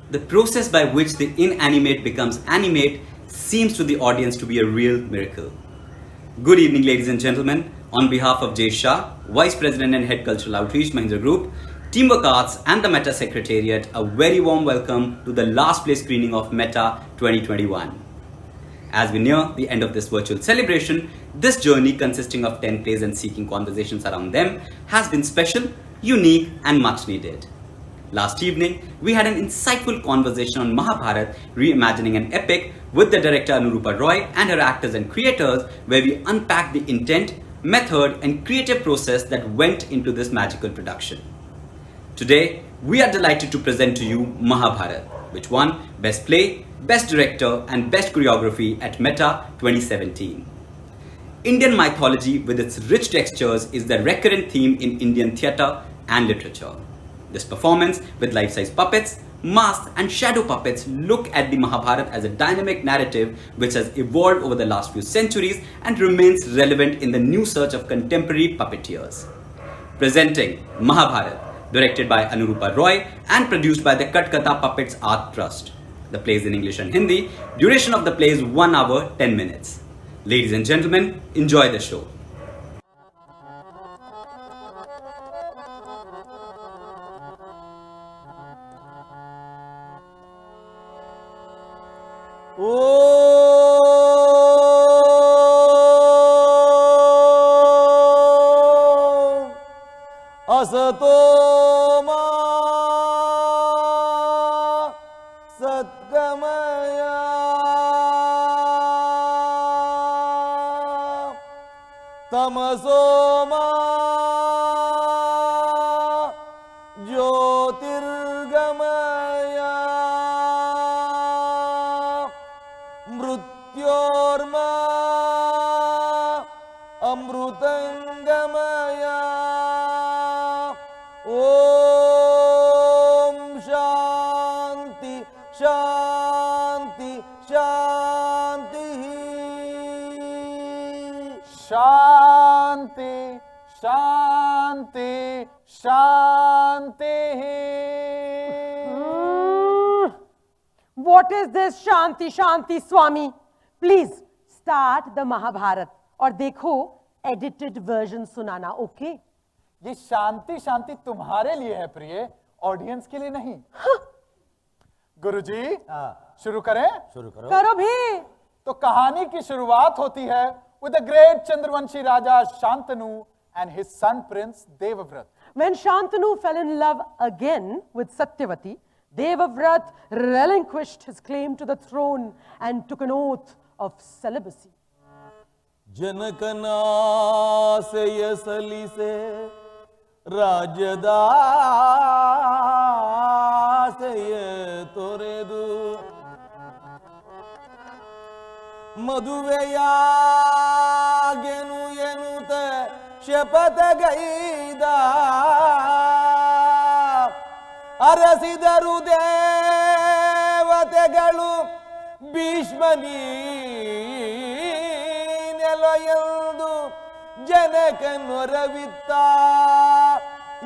The process by which the inanimate becomes animate seems to the audience to be a real miracle. Good evening, ladies and gentlemen. On behalf of Jay Shah, Vice President and Head Cultural Outreach, Mahindra Group, Teamwork Arts and the Meta Secretariat, a very warm welcome to the last play screening of Meta 2021. As we near the end of this virtual celebration, this journey consisting of 10 plays and seeking conversations around them has been special, unique and much needed. Last evening, we had an insightful conversation on Mahabharata, reimagining an epic with the director Anurupa Roy and her actors and creators, where we unpacked the intent, method and creative process that went into this magical production. Today, we are delighted to present to you Mahabharata, which won Best Play, Best Director and Best Choreography at Meta 2017. Indian mythology with its rich textures is the recurrent theme in Indian theatre and literature. This performance with life-size puppets, masks and shadow puppets look at the Mahabharata as a dynamic narrative which has evolved over the last few centuries and remains relevant in the new search of contemporary puppeteers. Presenting Mahabharata, directed by Anurupa Roy and produced by the Katkata Puppets Art Trust. The play is in English and Hindi. Duration of the play is 1 hour 10 minutes. Ladies and gentlemen, enjoy the show. असतो मा सद्गमया तमसो मा ज्योतिर्गमया मृत्योर्मा अमृतंगमया ओम शांति शांति शांति शांति शांति शांति What is this Shanti Shanti Swami? Please start the Mahabharata और देखो edited version सुनाना, okay? ये शांति शांति तुम्हारे लिए है प्रिय, ऑडियंस के लिए नहीं। गुरुजी, शुरू करें? शुरू करो। करो भी। तो कहानी की शुरुआत होती है with the great Chandravanshi Raja Shantanu and his son prince Devavrat. When Shantanu fell in love again with Satyavati, Devavrat relinquished his claim to the throne and took an oath of celibacy. जनकना से यसली से राजदा से ये तोरे दू मधुवेया गेनु येनुत शपथ गईदा अरसिदरु देवತೆಗಳು ಭೀಷ್ಮನಿ ನೆಲೆಯೆಂದು ಜನಕನೊರವಿತ್ತ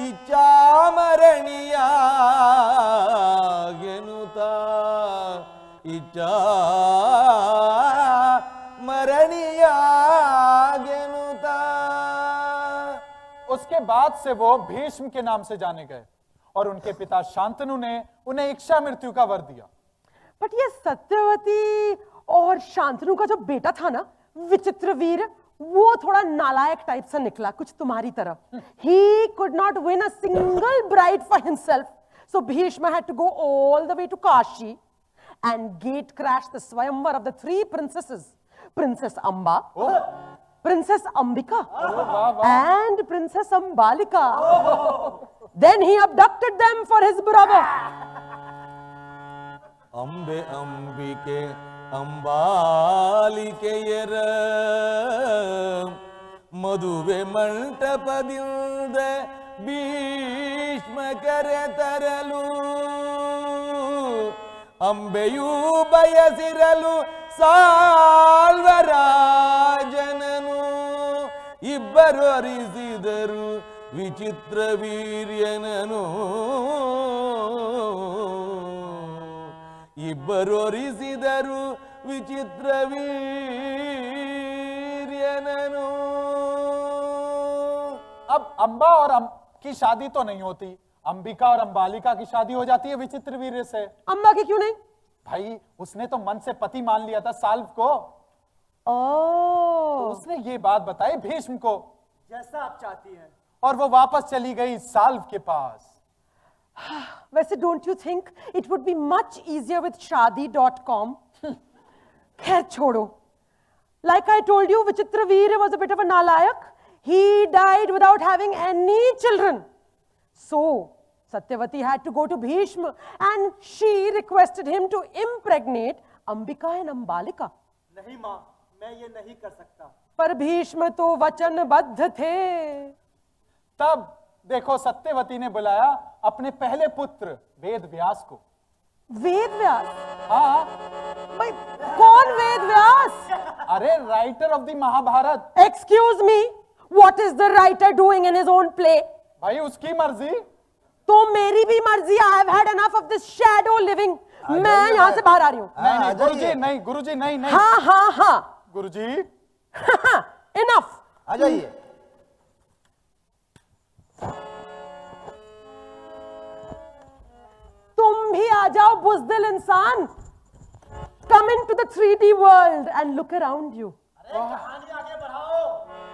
ಇಚ್ಛಾಮರಣಿಯಾಗೆನುತ इच्छामरणीयागेनुत। उसके बाद से वो भीष्म के नाम से जाने गए और उनके पिता शांतनु ने उन्हें इच्छा मृत्यु का वर दिया। बट ये सत्यवती और शांतनु का जो बेटा था ना, विचित्रवीर, वो थोड़ा नालायक टाइप से निकला, कुछ तुम्हारी तरह। He could not win a single bride for himself, so Bhishma had to go all the way to Kashi and gate crash the Swayamvar of the three princesses, Princess Amba, Princess Ambika, and Princess Ambalika. Then he abducted them for his brother. Ambe Ambike Ambalike yera Maduve Mantapadilde Bhishma kare taralu Ambeyu bayasiralu Salvarajananu Ibbaru arisidaru Vichitra viryananu ಇಬ್ಬರೊರಿಸಿದರು ವಿಚಿತ್ರ ವೀರ್ಯನನು. अब अंबा और की शादी तो नहीं होती, अंबिका और अंबालिका की शादी हो जाती है विचित्र वीर्य से। अम्बा की क्यों नहीं? भाई उसने तो मन से पति मान लिया था साल्व को, तो उसने ये बात बताई भीष्म को जैसा आप चाहती हैं। और वो वापस चली गई साल्व के पास। वैसे don't you think it would be much easier with शादी.com? खैर छोड़ो. Like I told you, Vichitraveer was a bit of a nalayak. He died without having any children. So, Satyavati had to go to Bhishma and she requested him to impregnate Ambika and Ambalika. नहीं माँ, मैं ये नहीं कर सकता। पर भीष्म तो वचनबद्ध थे। तब देखो सत्यवती ने बुलाया अपने पहले पुत्र वेद व्यास को। वेद व्यास? हाँ, भाई कौन वेद व्यास? अरे writer of the Mahabharat. Excuse me, what is the writer doing in his own play? भाई उसकी मर्जी। तो मेरी भी मर्जी। I have had enough of this shadow living. मैं यहाँ से बाहर आ रही हूँ। नहीं गुरुजी नहीं, गुरुजी नहीं नहीं। हाँ हाँ हाँ गुरुजी enough. आ जाइए। तुम भी आ जाओ बुज़दिल इंसान. Come into the 3D world and look around you. कहानी आगे बढ़ाओ।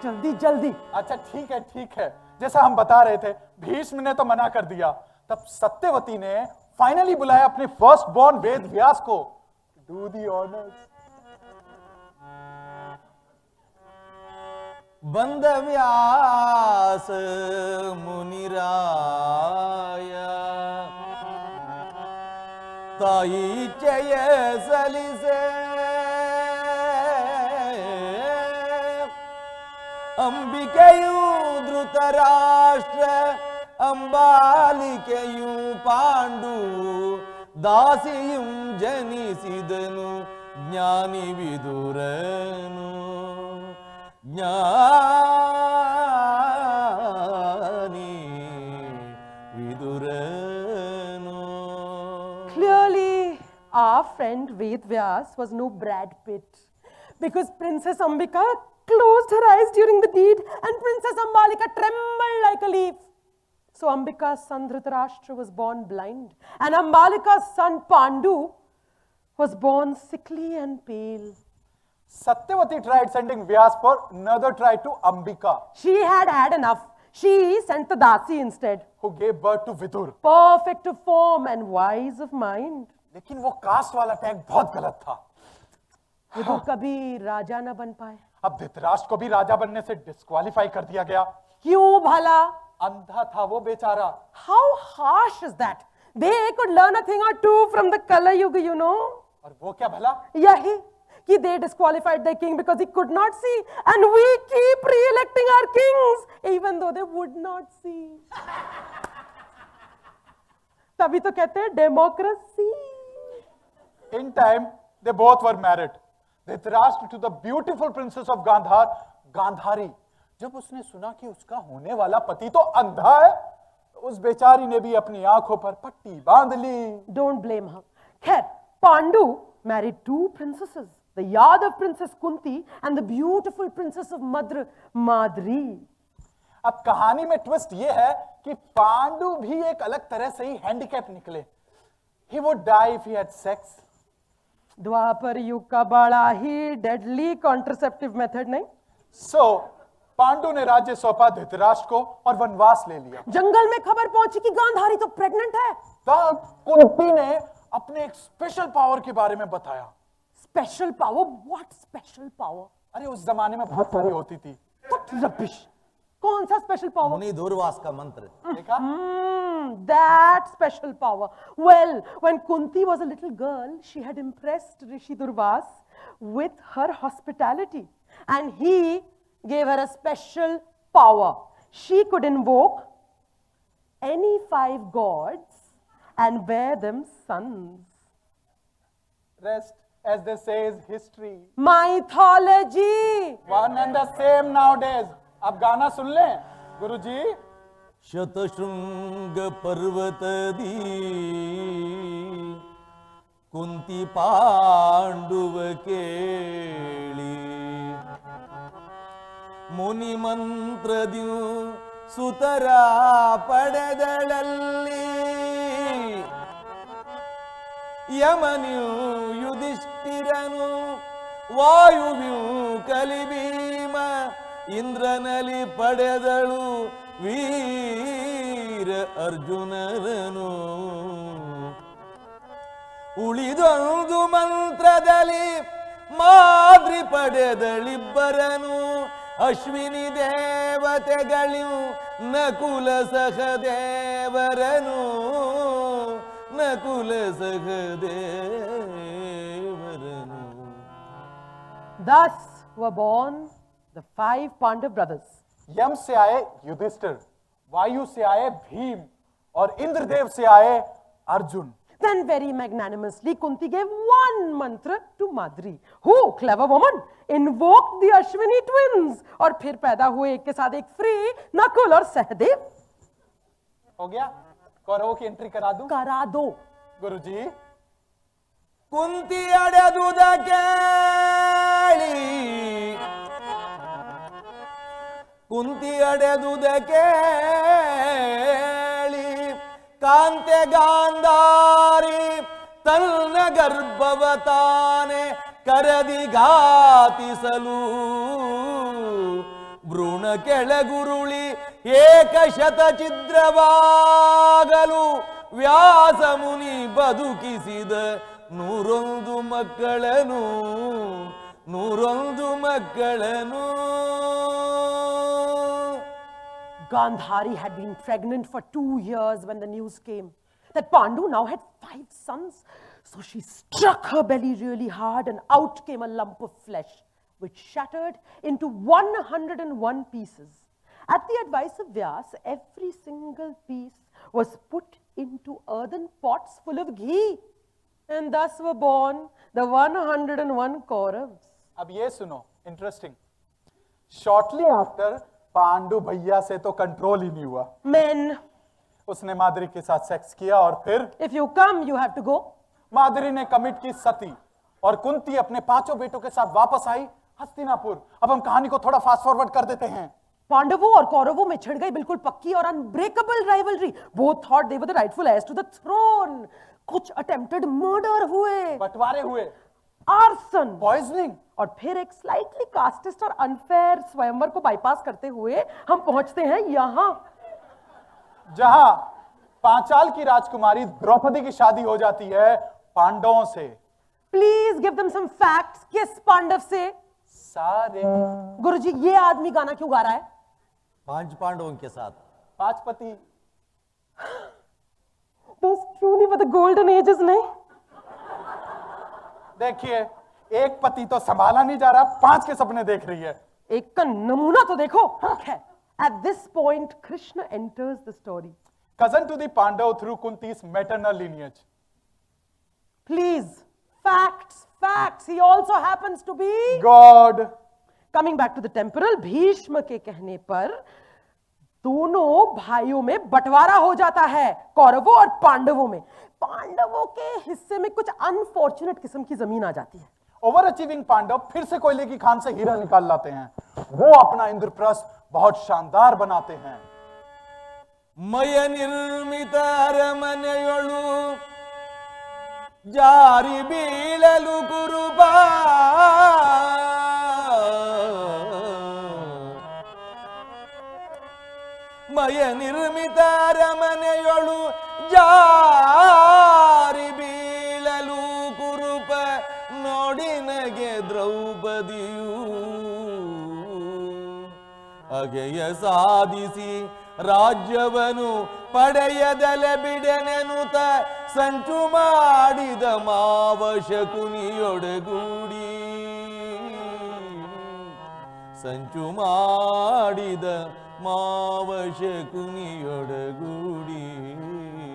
जल्दी जल्दी. अच्छा ठीक है, जैसा हम बता रहे थे भीष्म ने तो मना कर दिया। तब सत्यवती ने फाइनली बुलाया अपने फर्स्ट बॉर्न वेद व्यास को। Do the honours. बंद व्यास मुनिराय ताई चय सलिसे अंबिकेयु धृतराष्ट्र अंबालिकेयु पांडु दासियुं जनिसिदनु ज्ञानी विदुरनु ज्ञानी विदुरनु. Clearly, our friend Ved Vyas was no Brad Pitt, because Princess Ambika closed her eyes during the deed and Princess Ambalika trembled like a leaf. So Ambika's son Dhritarashtra was born blind and Ambalika's son Pandu was born sickly and pale. Satyavati tried sending Vyas for another try to Ambika, She had had enough. She sent the Dasi instead. who gave birth to Vidur. Perfect of form and wise of mind. लेकिन वो cast वाला tag बहुत गलत था। विदुर कभी राजा न बन पाए। अब धृतराष्ट्र को भी राजा बनने से डिस्क्वालीफाई कर दिया गया। क्यों भला? अंधा था वो बेचारा। How harsh is that? They could learn a thing or two from the Kala Yuga, you know. और वो क्या भला? Yahi, कि they disqualified their king because he could not see, and we keep re-electing our kings even though they would not see. तभी तो कहते हैं democracy. In time, they both were married. Dhritarashtra to the beautiful princess of Gandhar, Gandhari. जब उसने सुना कि उसका होने वाला पति तो अंधा है, उस बेचारी ने भी अपनी आंखों पर पट्टी बांध ली। Don't blame her. खैर, Pandu married two princesses, the Yadav princess Kunti and the beautiful princess of Madra, Madri. अब कहानी में ट्विस्ट ये है कि पांडु भी एक अलग तरह से ही हैंडीकैप निकले। He would die if he had sex. द्वापर युग का बड़ा ही डेडली कॉन्ट्रसेप्टिव मेथड नहीं? So, पांडु ने राज्य सौंपा धृतराष्ट्र को और वनवास ले लिया। जंगल में खबर पहुंची कि गांधारी तो प्रेग्नेंट है। तब कुंती ने अपने एक स्पेशल पावर के बारे में बताया। Special power? What special power? अरे उस जमाने में बहुत सारी होती थी। रबिश। कौन सा स्पेशल पावर? मुनि दूरवास का मंत्र। देखा? That special power. Well, when Kunti was a little girl, she had impressed Rishi Durvas with her hospitality, and he gave her a special power. She could invoke any 5 gods and bear them sons. Rest, as they say, is history. Mythology. One and the same nowadays. अब गाना सुन लें, गुरुजी। शतशृंग पर्वतदी ಕುಂತಿ ಪಾಂಡುವ ಕೇಳಿ ಮುನಿ ಮಂತ್ರದ್ಯು ಸುತರ ಪಡೆದಳಲ್ಲಿ ಯಮನಿಯು ಯುಧಿಷ್ಠಿರನು ವಾಯುವ್ಯು ಕಲಿಭೀಮ ಇಂದ್ರನಲ್ಲಿ ಪಡೆದಳು ವೀರ ಅರ್ಜುನರನು ಉಳಿದೊಂದು ಮಂತ್ರದಲ್ಲಿ ಮಾದ್ರಿ ಪಡೆದಳಿಬ್ಬರನು ಅಶ್ವಿನಿ ದೇವತೆಗಳು Nakula ಸಹದೇವರನು Nakula ಸಹದೇವರನು. Thus were born the 5 Pandav brothers. यम से आए युधिष्ठिर, वायु से आए भीम और इंद्रदेव से आए Arjun. Then very magnanimously Kunti gave one mantra to Madri, who, clever woman, invoked the Ashwini twins. और फिर पैदा हुए एक के साथ एक फ्री नकुल और सहदेव. हो गया? कौरवों की एंट्री करा दूं? करा दो. गुरुजी. ಕುಂತಿ ಅಡೆದುದ ಕೇಳಿ ಕುಂತಿ ಅಡೆದುದ ಕೇಳಿ ಕಾಂತೆ ಗಾಂಧಾರಿ ತನ್ನ ಗರ್ಭವತಾನೆ ಕರದಿ ಘಾತಿಸಲು ಭ್ರೂಣ ಕೆಳಗುರುಳಿ ಏಕಶತ ಛಿದ್ರವಾಗಲು ವ್ಯಾಸ ಮುನಿ ಬದುಕಿಸಿದ 101 ಮಕ್ಕಳನು 101 ಮಕ್ಕಳನು. Gandhari had been pregnant for 2 years when the news came that Pandu now had 5 sons. So she struck her belly really hard and out came a lump of flesh, which shattered into 101 pieces. At the advice of Vyas, every single piece was put into earthen pots full of ghee. And thus were born the 101 Kauravas. अब ये सुनो, interesting. Shortly after Pandu भैया से तो control ही नहीं हुआ. Men, उसने माधुरी के साथ सेक्स किया और फिर if you come, you have to go. माधुरी ने कमिट की सती और कुंती अपने 5 बेटों के साथ वापस आई हस्तिनापुर. अब हम कहानी को थोड़ा फास्ट फॉरवर्ड कर देते हैं. पांडवों और कौरवों में छिड़ गई बिल्कुल पक्की और unbreakable rivalry. Both thought they were the rightful heirs to the throne. कुछ अटेम्प्टेड मर्डर हुए, बंटवारे हुए, आर्सन, पॉइजनिंग, और फिर एक स्लाइटली कास्टिस्ट और अनफेयर स्वयंवर को बाईपास करते हुए हम पहुंचते हैं यहां, जहां पांचाल की राजकुमारी द्रौपदी की शादी हो जाती है पांडवों से. Please give them some facts. किस पांडव से? सारे. गुरुजी, ये आदमी गाना क्यों गा रहा है? 5 पांडवों के साथ 5 पति. Those truly were the golden ages, नहीं? देखिए, एक पति तो संभाला नहीं जा रहा, 5 के सपने देख रही है. एक का नमूना तो देखो. Okay. At this point, Krishna enters the story. Cousin to the Pandav through Kunti's maternal lineage. Please, facts, facts. He also happens to be God. Coming back to the temporal, Bhishma के कहने पर दोनों भाइयों में बंटवारा हो जाता है, कौरवों और पांडवों में. पांडवों के हिस्से में कुछ अनफॉर्चुनेट किस्म की जमीन आ जाती है. ओवर अचीविंग पांडव फिर से कोयले की खान से हीरा निकाल लाते हैं. वो अपना इंद्रप्रस्थ बहुत शानदार बनाते हैं. ಮಯ ನಿರ್ಮಿತ ಅರಮನೆಯೊಳು ಜಾರಿ ಬೀಳಲು ಕುರುಬ ಮಯ ನಿರ್ಮಿತ ಅರಮನೆಯೊಳು ಜಾರಿ ಬೀಳಲು ಕುರುಪ ನೋಡಿ ನಗೆ ದ್ರೌಪದಿಯು ಅಗೆಯ ಸಾಧಿಸಿ ರಾಜ್ಯವನು ಪಡೆಯದಲೆ ಬಿಡೆನೆನುತ ಸಂಚು ಮಾಡಿದ ಮಾವ ಶಕುನಿಯೊಡಗೂಡಿ ಸಂಚು ಮಾಡಿದ ಮಾವ ಶಕುನಿಯೊಡಗೂಡಿ.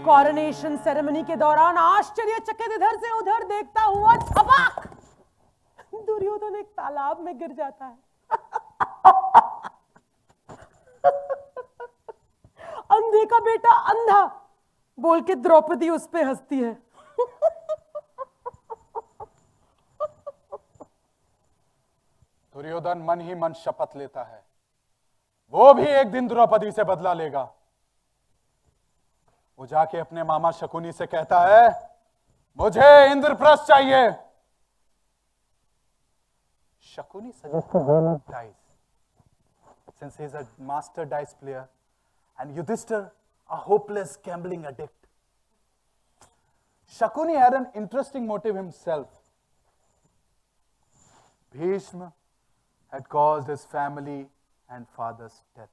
कॉरोनेशन सेरेमनी के दौरान आश्चर्यचकित इधर से उधर देखता हुआ छपाक दुर्योधन एक तालाब में गिर जाता है. अंधे का बेटा अंधा बोल के द्रौपदी उस पे हंसती है. दुर्योधन मन ही मन शपथ लेता है, वो भी एक दिन द्रौपदी से बदला लेगा। वो जाके अपने मामा शकुनी से कहता है, मुझे इंद्रप्रस्थ चाहिए। Shakuni suggested dice, since he is a master dice player, and Yudhishthir, a hopeless gambling addict. Shakuni had an interesting motive himself. Bhishma had caused his family and father's death.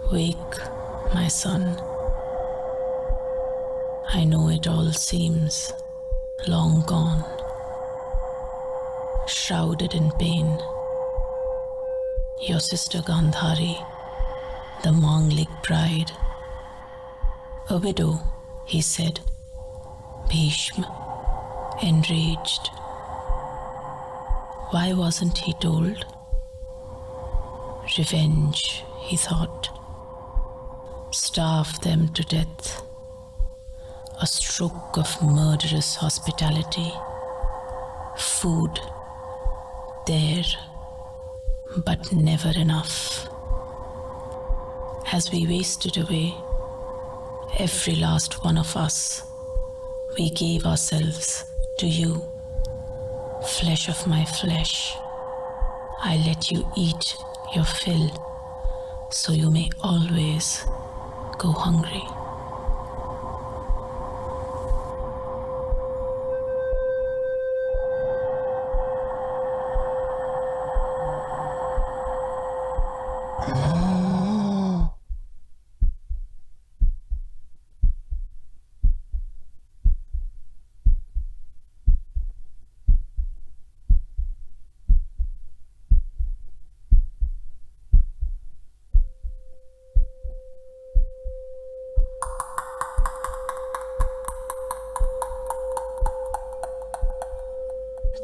Wake, my son. I know it all seems long gone, shrouded in pain. Your sister Gandhari, the Manglik bride, a widow, he said. Bhishma, enraged. Why wasn't he told? Revenge, he thought. Starve them to death. A stroke of murderous hospitality. Food there, but never enough. As we wasted away, every last one of us, we gave ourselves to you. Flesh of my flesh, I let you eat your fill, so you may always go hungry.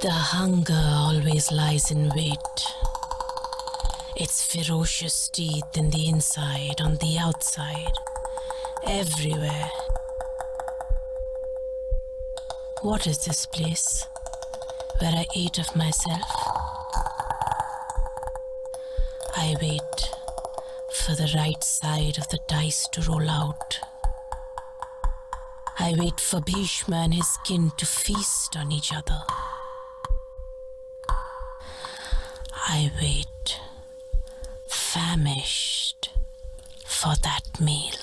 The hunger always lies in wait. Its ferocious teeth in the inside, on the outside, everywhere. What is this place where I ate of myself? I wait for the right side of the dice to roll out. I wait for Bhishma and his kin to feast on each other. I wait, famished, for that meal.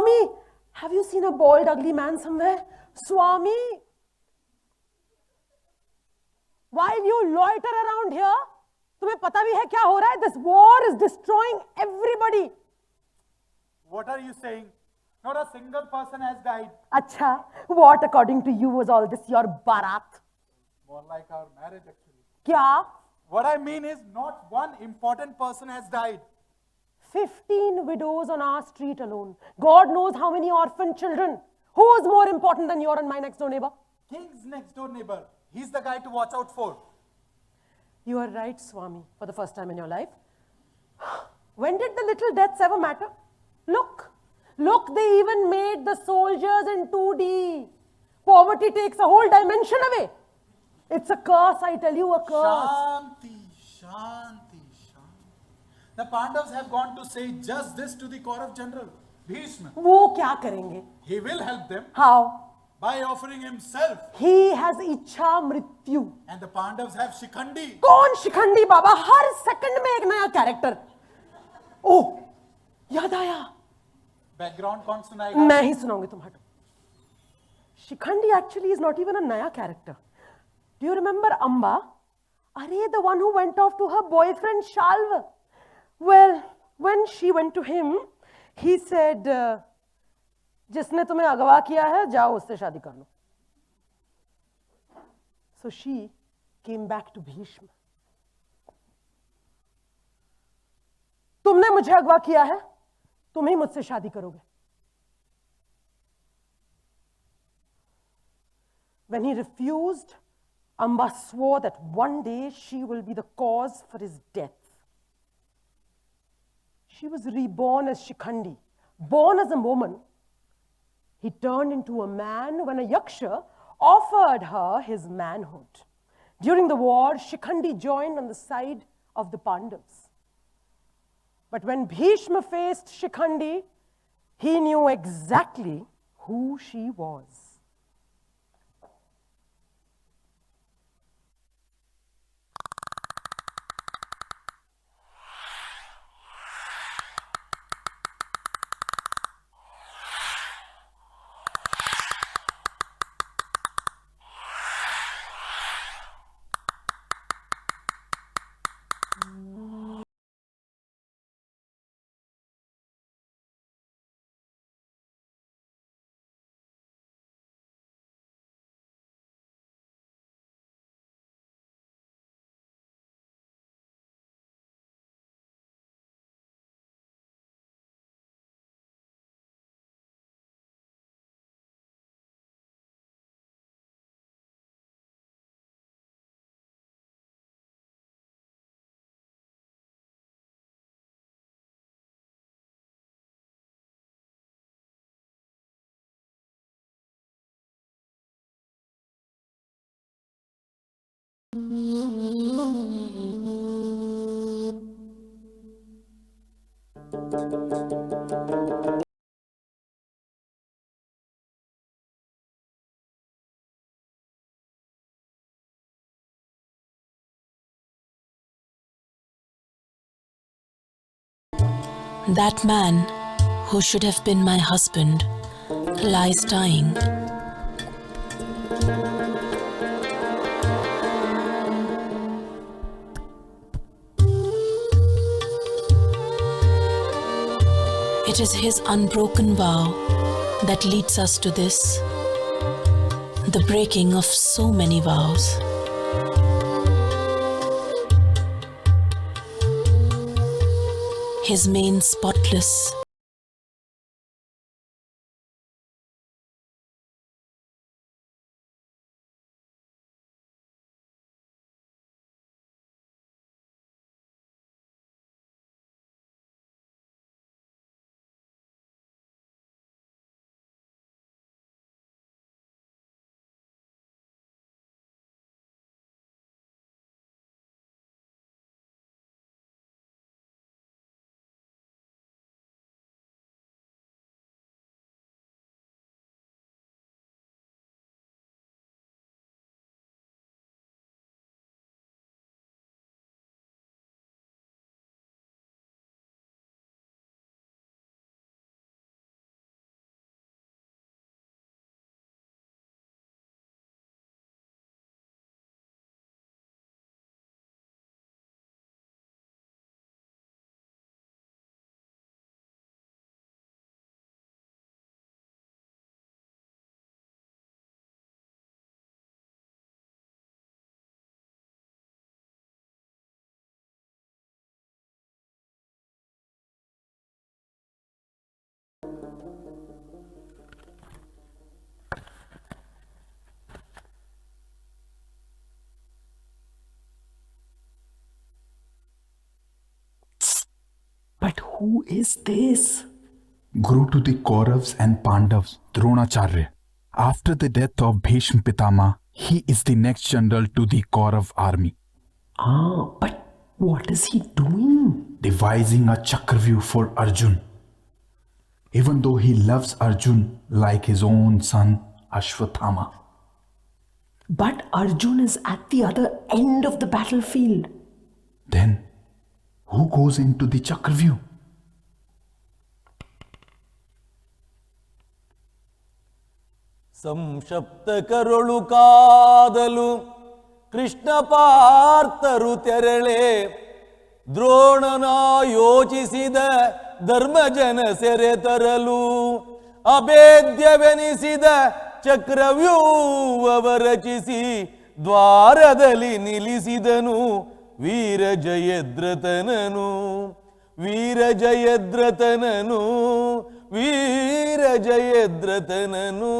Swami, have you seen a bald, ugly man somewhere? Swami, while you loiter around here, तुम्हें पता भी है क्या हो रहा है? This war is destroying everybody. What are you saying? Not a single person has died. अच्छा, what according to you was all this your barat? More like our marriage actually. क्या? What I mean is not one important person has died. 15 widows on our street alone. God knows how many orphan children. Who is more important than your and my next door neighbor? King's next door neighbor. He's the guy to watch out for. You are right, Swami, for the first time in your life. When did the little deaths ever matter? Look, they even made the soldiers in 2D. Poverty takes a whole dimension away. It's a curse, I tell you, a curse. Shanti. The Pandavas have gone to say just this to the Kaurav general, Bhishma. वो क्या करेंगे? He will help them How? by offering himself. He has इच्छा मृत्यु. And the Pandavas have Shikhandi. कौन शिखंडी बाबा? हर second में एक नया character. ओह, याद आया. Background कौन सुनाएगा? मैं ही सुनाऊंगी, तुम हटो. Shikhandi actually is not even a naya character. Do you remember Amba? Are the one who went off to her boyfriend Shalva? Well, when she went to him, he said, जिसने तुम्हें अगवा किया है, जाओ उससे शादी कर लो. So she came back to Bhishma. तुमने मुझे अगवा किया है, तुम ही मुझसे शादी करोगे. When he refused, Amba swore that one day she will be the cause for his death. She was reborn as Shikhandi. Born as a woman, he turned into a man when a yaksha offered her his manhood. During the war, Shikhandi joined on the side of the Pandavas. But when Bhishma faced Shikhandi, he knew exactly who she was. That man, who should have been my husband, lies dying. It is his unbroken vow that leads us to this, the breaking of so many vows. His mane spotless, Who is this? Guru to the Kauravas and Pandavas, Dronacharya. After the death of Bhishma Pitama, he is the next general to the Kaurav army. But what is he doing? Devising a Chakravyuh for Arjun. Even though he loves Arjun like his own son Ashwathama. But Arjun is at the other end of the battlefield. Then, who goes into the Chakravyuh? ಸಂಶಪ್ತ ಕರುಳು ಕಾದಲು ಕೃಷ್ಣ ಪಾರ್ಥರು ತೆರಳೆ ದ್ರೋಣನ ಯೋಚಿಸಿದ ಧರ್ಮಜನ ಸೆರೆ ತರಲು ಅಭೇದ್ಯವೆನಿಸಿದ ಚಕ್ರವ್ಯೂಹವ ರಚಿಸಿ ದ್ವಾರದಲ್ಲಿ ನಿಲ್ಲಿಸಿದನು ವೀರ ಜಯದ್ರತನನು ವೀರ ಜಯದ್ರತನನು ವೀರ ಜಯದ್ರತನನು.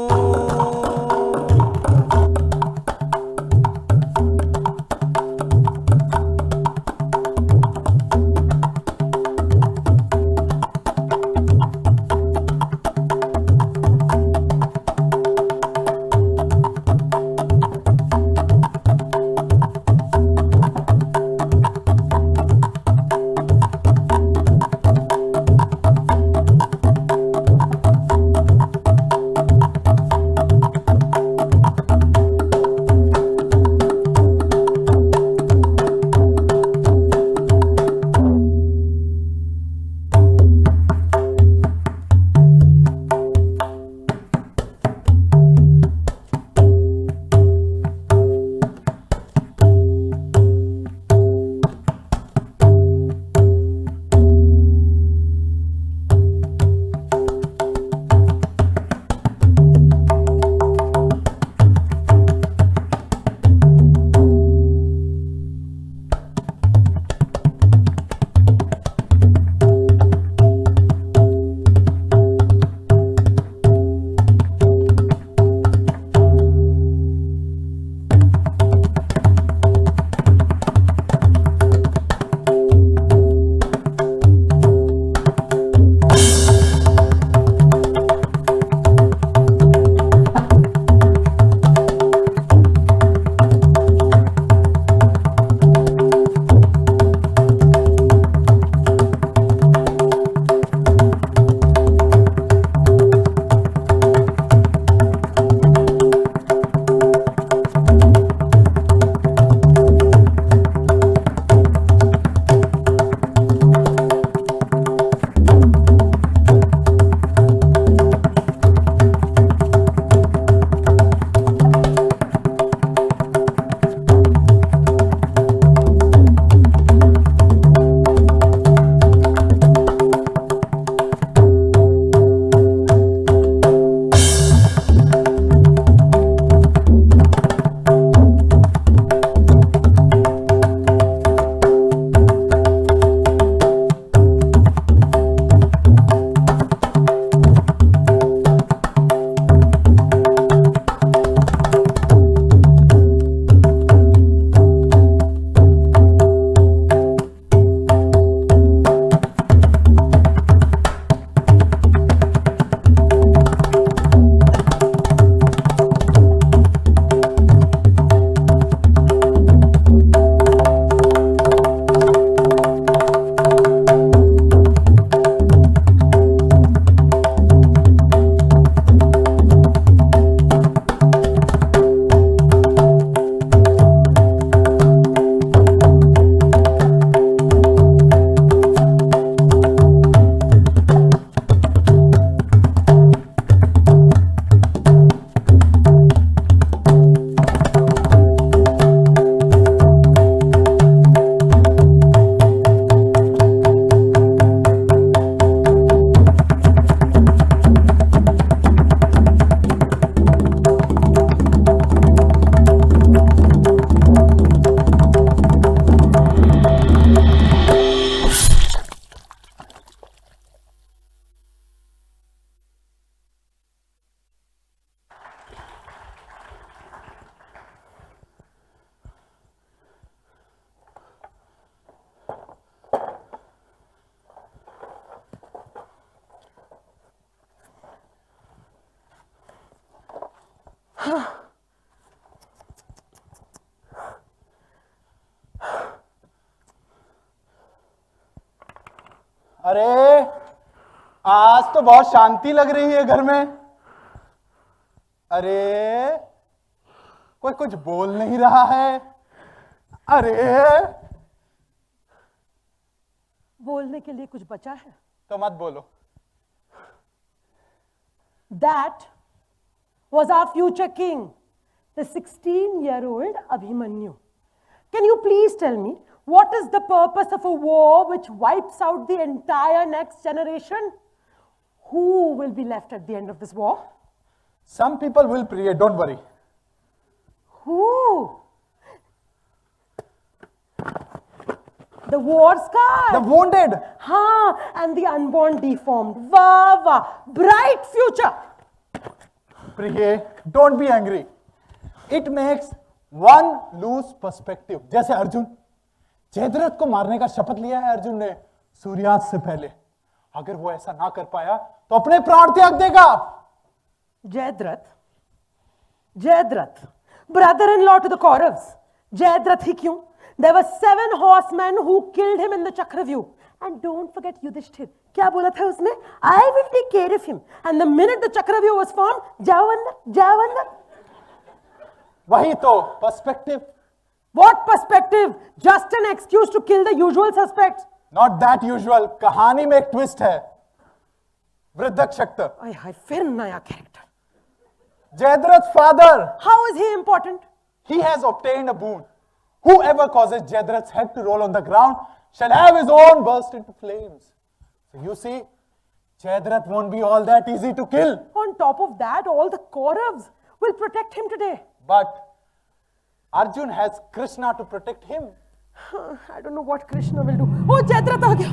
अरे आज तो बहुत शांति लग रही है घर में। अरे कोई कुछ बोल नहीं रहा है। अरे बोलने के लिए कुछ बचा है? तो मत बोलो। That was our future king, the 16-year-old Abhimanyu. Can you please tell me what is the purpose of a war which wipes out the entire next generation? Who will be left at the end of this war? Some people will pray, don't worry. Who? The war scarred. The wounded. Haan, and the unborn deformed. Wah wah. Bright future. प्रिय, don't be angry. It makes one lose perspective. जैसे अर्जुन, जयद्रथ को मारने का शपथ लिया है अर्जुन ने सूर्यास्त से पहले। अगर वो ऐसा ना कर पाया तो अपने प्राण त्याग देगा। Jayadratha, brother-in-law to the Kauravas. Jayadratha ही क्यों? There were 7 horsemen who killed him in the Chakravyuh. And don't forget Yudhishthir. क्या बोला था उसने? I will take care of him. And the minute the Chakravyuh was formed, जाओ अंदर. वही तो perspective. What perspective? Just an excuse to kill the usual suspects. Not that usual. कहानी में एक twist है। वृद्धक्षत्र। आय हाय, फिर नया character. Jayadrat's father. How is he important? He has obtained a boon. Whoever causes Jayadrat's head to roll on the ground shall have his own burst into flames. So you see, Jayadrath won't be all that easy to kill. On top of that, all the Kauravas will protect him today. But Arjun has Krishna to protect him. I don't know what Krishna will do. Oh, Jayadratha आ गया.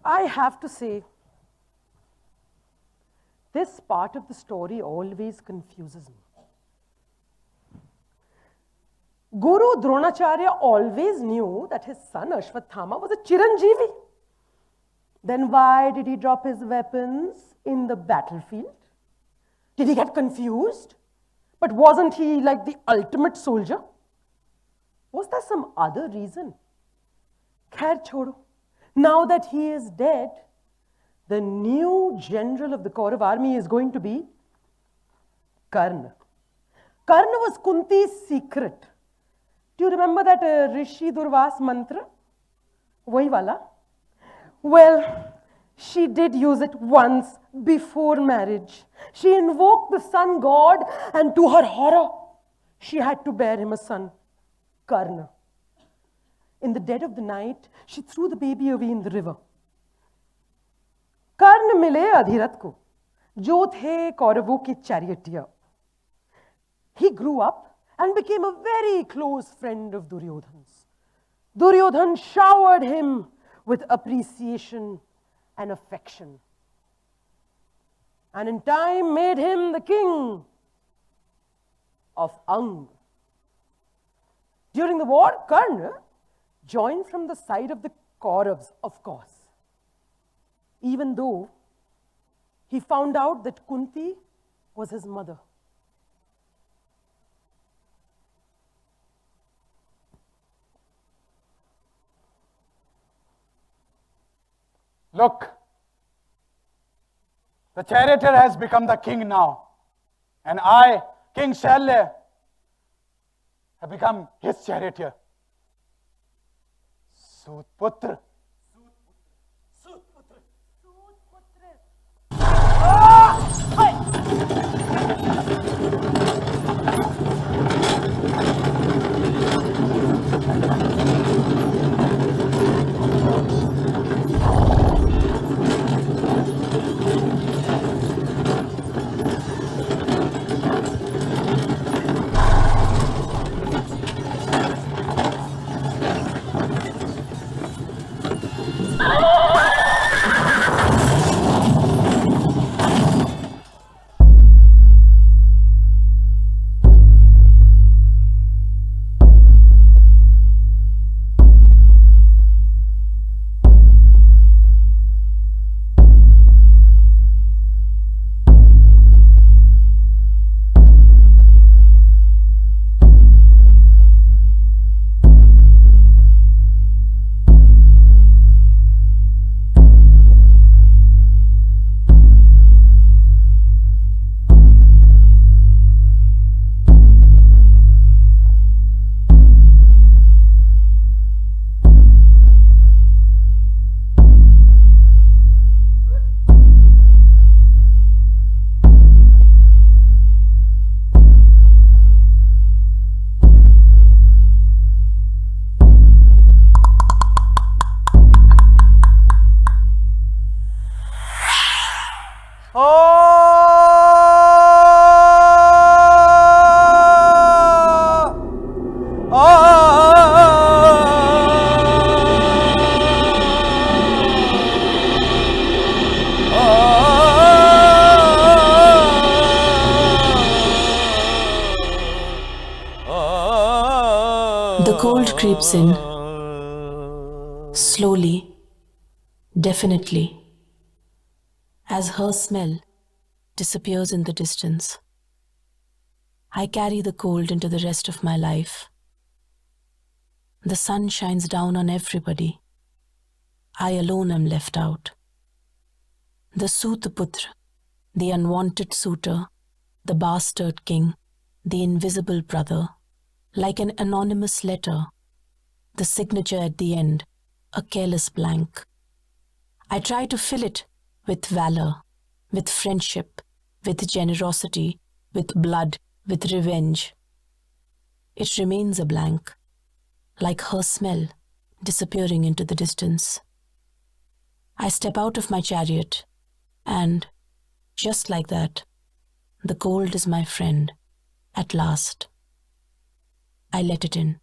I have to say, this part of the story always confuses me. Guru Dronacharya always knew that his son Ashwathama was a Chiranjeevi. Then why did he drop his weapons in the battlefield? Did he get confused? But wasn't he like the ultimate soldier? Was there some other reason? Khair chodo. Now that he is dead, the new general of the Kaurav army is going to be Karna. Karna was Kunti's secret. Do you remember that Rishi Durvas mantra? Wahi wala? Well, she did use it once before marriage. She invoked the sun god, and to her horror, she had to bear him a son, Karna. In the dead of the night, she threw the baby away in the river. Karna mile Adhirath ko, jo the Kauravo ke charioteer. He grew up and became a very close friend of Duryodhan's. Duryodhan showered him with appreciation and affection, and in time made him the king of Ang. During the war, Karna joined from the side of the Kauravas, of course, even though he found out that Kunti was his mother. Look, the charioteer has become the king now, and I, King Shalya, have become his charioteer. Sutputra. The cold creeps in, slowly, definitely, as her smell disappears in the distance. I carry the cold into the rest of my life. The sun shines down on everybody. I alone am left out. The Sutaputra, the unwanted suitor, the bastard king, the invisible brother, like an anonymous letter, the signature at the end, a careless blank. I try to fill it with valor, with friendship, with generosity, with blood, with revenge. It remains a blank, like her smell disappearing into the distance. I step out of my chariot, and, just like that, the cold is my friend, at last. I let it in.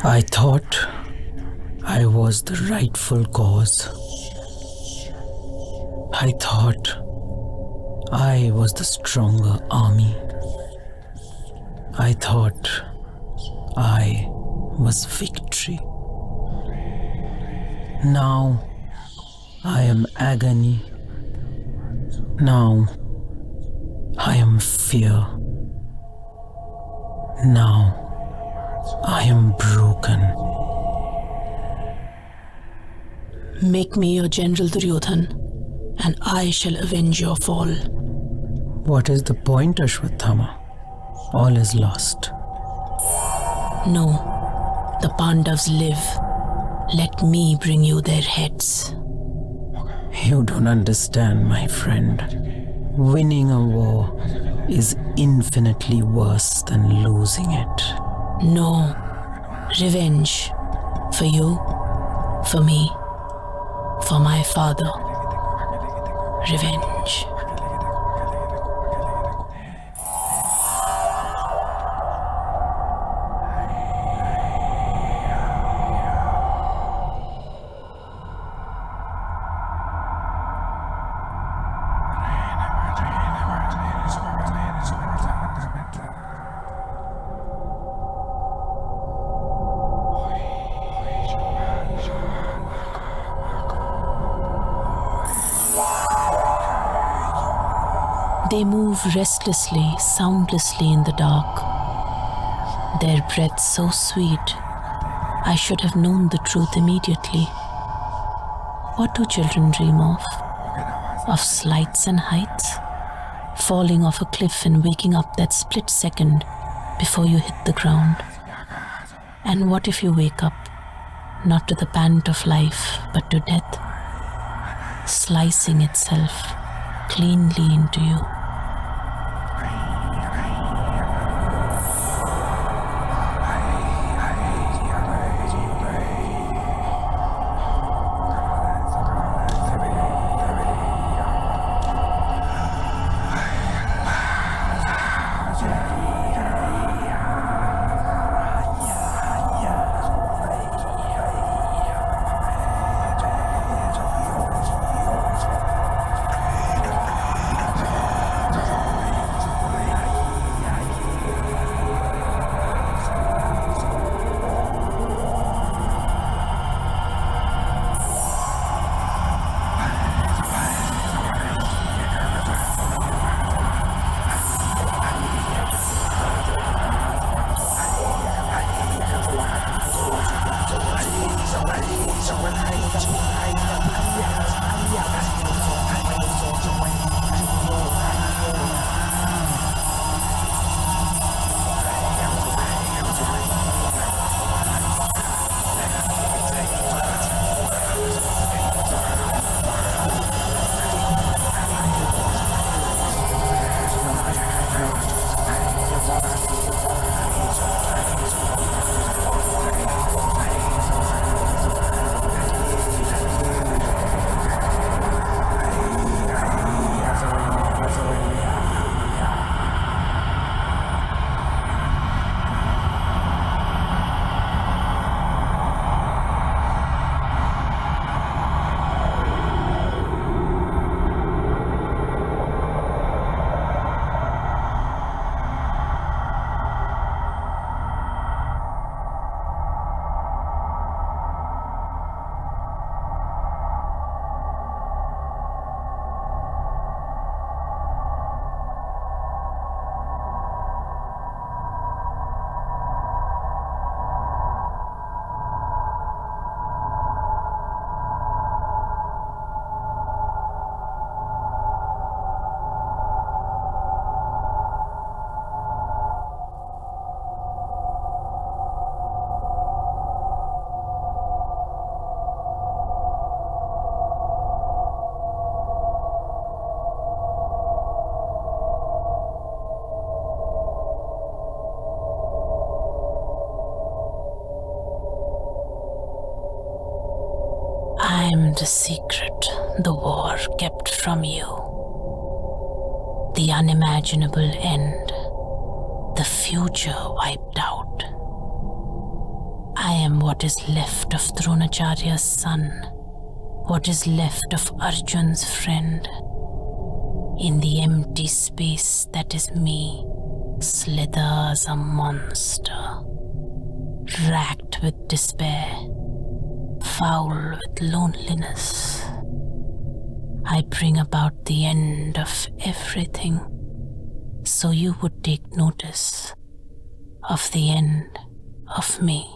I thought I was the rightful cause. I thought I was the stronger army. I thought I was victory. Now I am agony. Now I am fear. Now I am broken. Make me your general Duryodhan, and I shall avenge your fall. What is the point, Ashwatthama? All is lost. No, the Pandavas live. Let me bring you their heads. You don't understand, my friend. Winning a war is infinitely worse than losing it. No, revenge. For you, for me, for my father. Revenge. They move restlessly, soundlessly in the dark. Their breath so sweet, I should have known the truth immediately. What do children dream of? Of slights and heights? Falling off a cliff and waking up that split second before you hit the ground. And what if you wake up, not to the pant of life, but to death, slicing itself cleanly into you? I am the secret the war kept from you. The unimaginable end, the future wiped out. I am what is left of Dronacharya's son, what is left of Arjun's friend. In the empty space that is me, slithers a monster, racked with despair, foul with loneliness. I bring about the end of everything, so you would take notice of the end of me.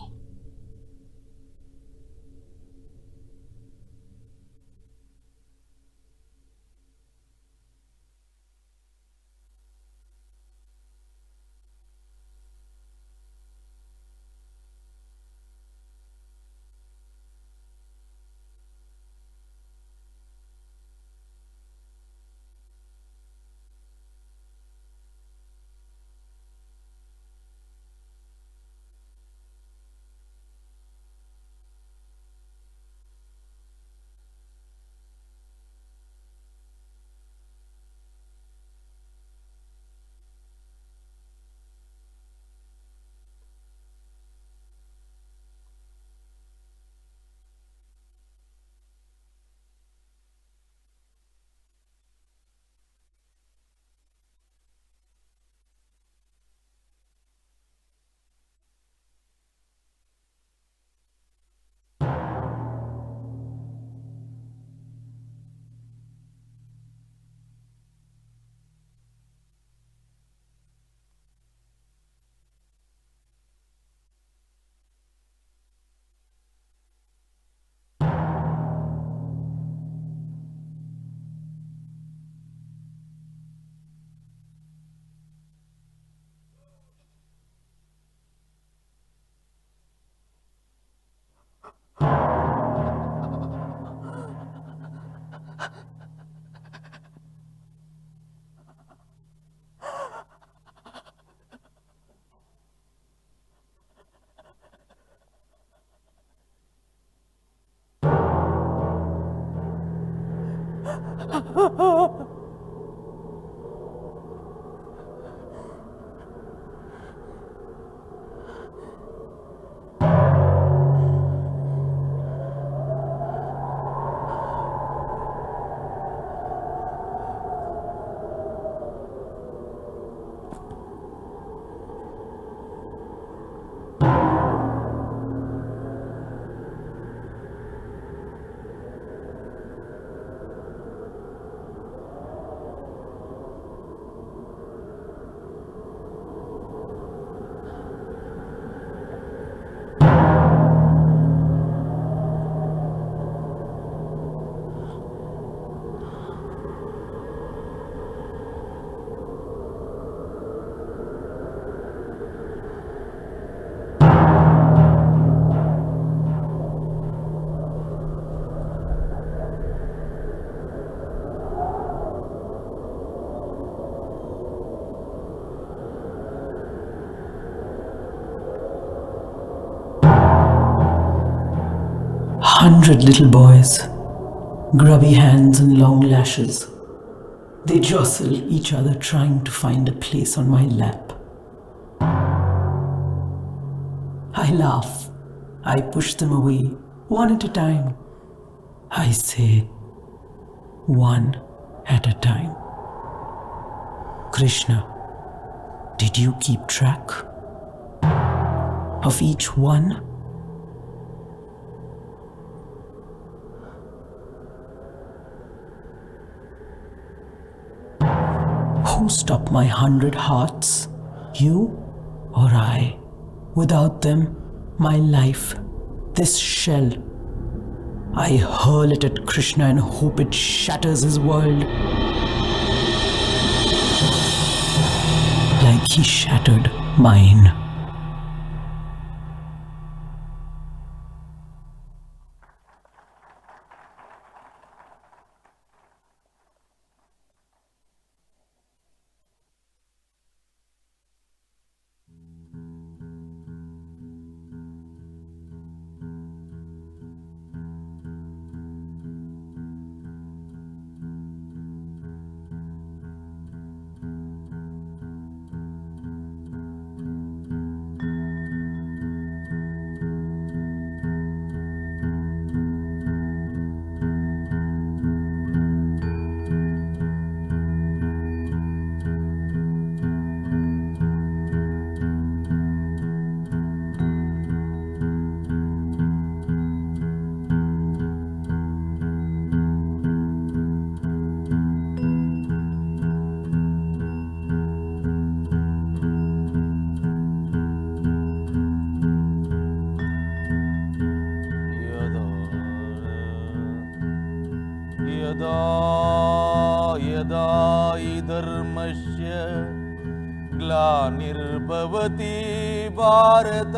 Hundred little boys, grubby hands and long lashes. They jostle each other trying to find a place on my lap. I laugh. I push them away, one at a time. I say, one at a time. Krishna, did you keep track of each one? Who stopped my 100 hearts? You or I? Without them, my life, this shell, I hurl it at Krishna and hope it shatters his world. Like he shattered mine. यदा यदा हि धर्मस्य ग्लानिर्भवति भारत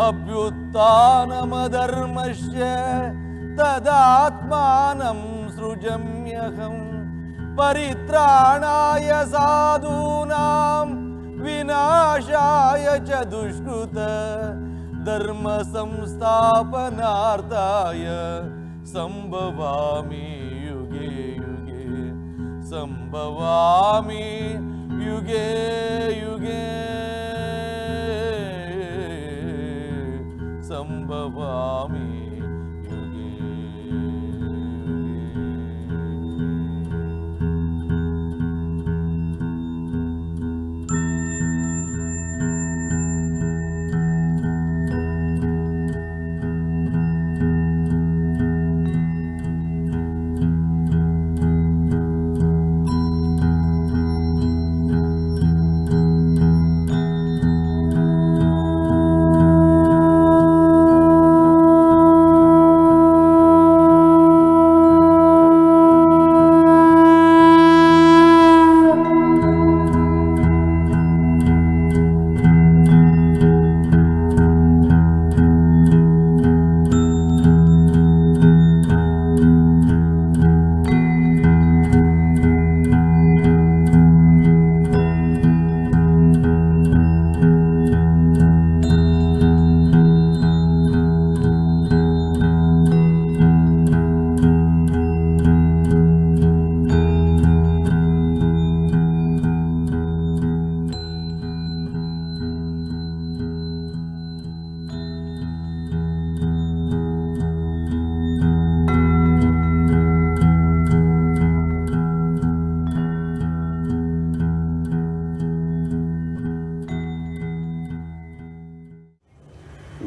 अभ्युत्थानमधर्मस्य तदात्मानं सृजम्यहम् परित्राणाय साधूनां विनाशाय च दुष्कृत धर्म संस्थापनार्थाय संभवामि युगे युगे संभवामि युगे युगे संभवामि युगे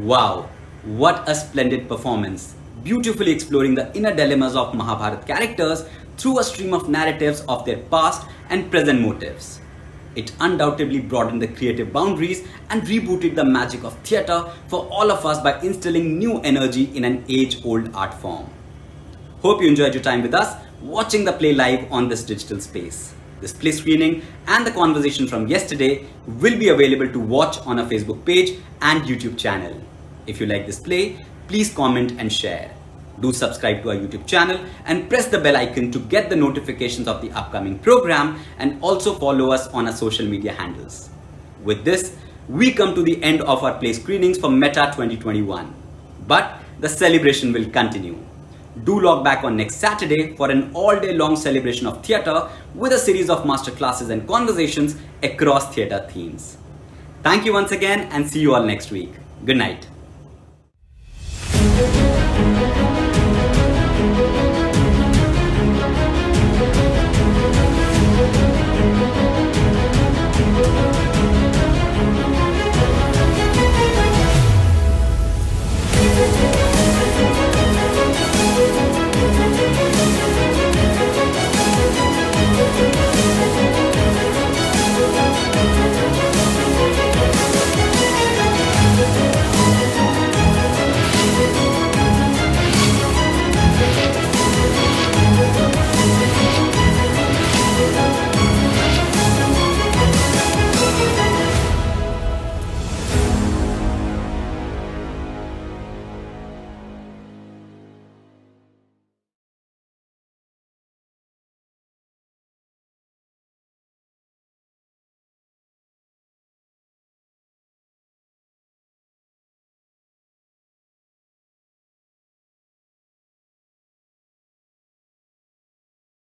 Wow, what a splendid performance, beautifully exploring the inner dilemmas of Mahabharata characters through a stream of narratives of their past and present motives. It undoubtedly broadened the creative boundaries and rebooted the magic of theatre for all of us by instilling new energy in an age-old art form. Hope you enjoyed your time with us watching the play live on this digital space. This play screening and the conversation from yesterday will be available to watch on our Facebook page and YouTube channel. If you like this play, please comment and share. Do subscribe to our YouTube channel and press the bell icon to get the notifications of the upcoming program, and also follow us on our social media handles. With this, we come to the end of our play screenings for Meta 2021. But the celebration will continue. Do log back on next Saturday for an all-day long celebration of theatre with a series of masterclasses and conversations across theatre themes. Thank you once again and see you all next week. Good night.